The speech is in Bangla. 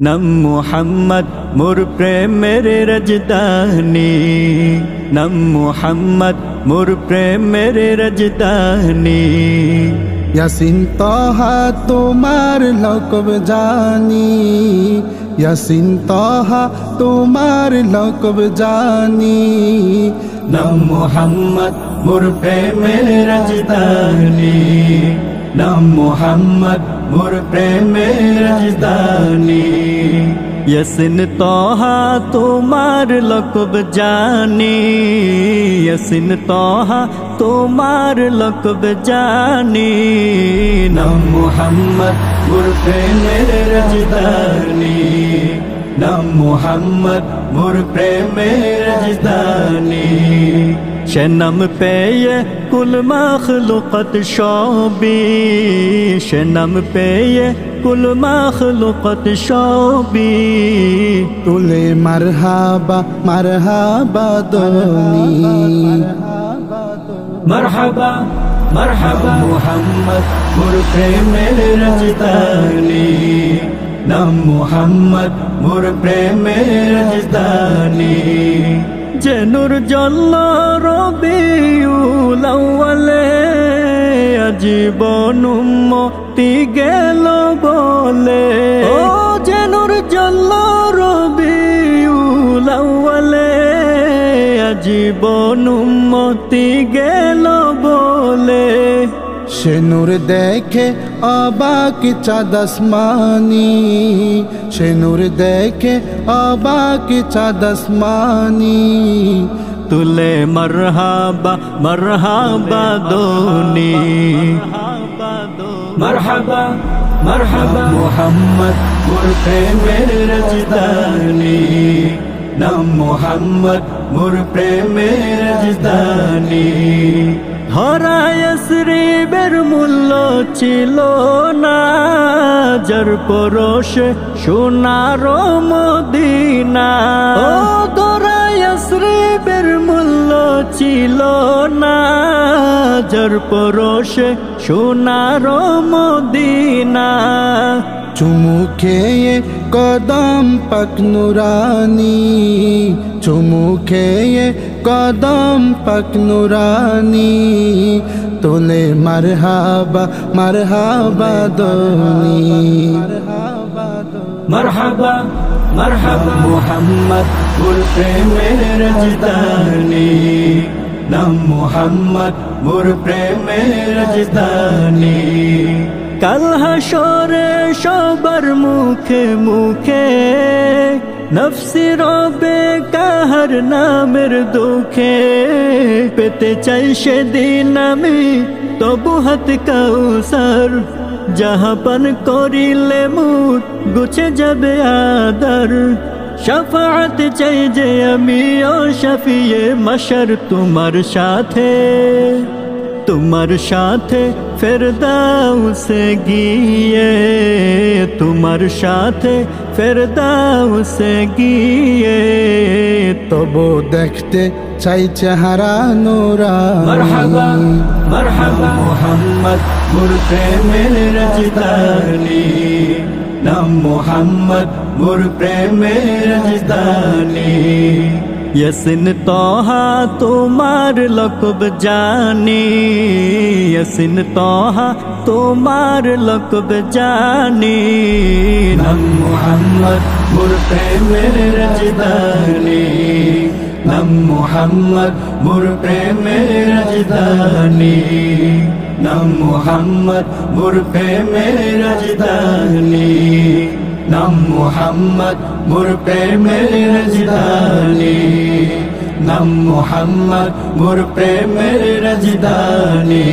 নাম মুহাম্মদ মোর প্রেমের রাজধানী, নাম মুহাম্মদ মোর প্রেমের রাজধানী। ইয়াসিন তাহা তোমার লকব জানি, ইয়াসিন তাহা তোমার লকব জানি। নাম মুহাম্মদ মোর প্রেমের রাজধানী, নাম মুহাম্মদ মোর প্রেমের রাজধানী। ইয়াসিন তাহা তোমার লকব জানি, ইয়াসিন তাহা তোমার লকব জানি। নাম মুহাম্মদ মোর প্রেমের রাজধানী, নাম মুহাম্মদ মোর প্রেমের রাজধানী। সে নাম পেয়ে কুল মখলুকত সবি, সে নাম পেয়ে কুল মখলুকত সবি। তুলে মারহাবা মারহাবা দনি, মারহাবা মারহাবা মুহাম্মদ মোর প্রেমের রাজধানী, নাম মুহাম্মদ মোর প্রেমের রাজধানী। যে নূর জ্বলল রবিউল আউয়ালে, আজীবন উম্মতি গেল বলে। ও যে নূর জ্বলল রবিউল আউয়ালে, আজীবন উম্মতি গেল বলে। সে নূর দেখে অবাক চাঁদ আসমানি, সে নূর দেখে অবাক চাঁদ আসমানি। তুলে মারহাবা মারহাবা দোনি, মারহাবা মারহাবা মুহাম্মদ মোর প্রেমের রাজধানী, নাম মুহাম্মদ মোর প্রেমের রাজধানী। ধরায় শ্রীবের মূল্য ছিল না, যার পরশে সোনার মদিনা। ও ধরায় শ্রীবের মূল্য ছিল না, যার পরশে সোনার মদিনা। চুমু খেয়ে কদম পাক নুরানি, চুমু খেয়ে কদম পাক নুরানি। তোলে মারহাবা মারহাবা দনি, মারহাবা মারহাবা মুহাম্মদ মোর প্রেমের রাজধানী, নাম মুহাম্মদ মোর প্রেমের রাজধানী। কাল হাসরে সবার মুখে মুখে, নফসি রবে কাহার নামের দুঃখে। পেতে চাই সেদিন আমি তবু হাত কাউসার, যাহা পান করিলে মুঠ গুছে যাবে আদার। শাফাআত চাই যে আমি ও শাফিয়ে মাশার তোমার সাথে, তোমার সাথে ফেরদাউসে গিয়ে, তোমার সাথে ফেরদাউসে গিয়ে। তবু দেখতে চাই চেহারা নুরানি। মারহাবা মারহাবা মুহাম্মদ মোর প্রেমের রাজধানী, নাম মুহাম্মদ মোর প্রেমের রাজধানী। ইয়াসিন তাহা তোমার লকব জানি, ইয়াসিন তাহা তোমার লকব জানি। নাম মুহাম্মদ মোর প্রেমের রাজধানী, নাম মুহাম্মদ মোর প্রেমের রাজধানী, নাম মুহাম্মদ মোর প্রেমের রাজধানী, নাম মুহাম্মদ মোর প্রেমের রাজধানী, নাম মুহাম্মদ মোর প্রেমের রাজধানী।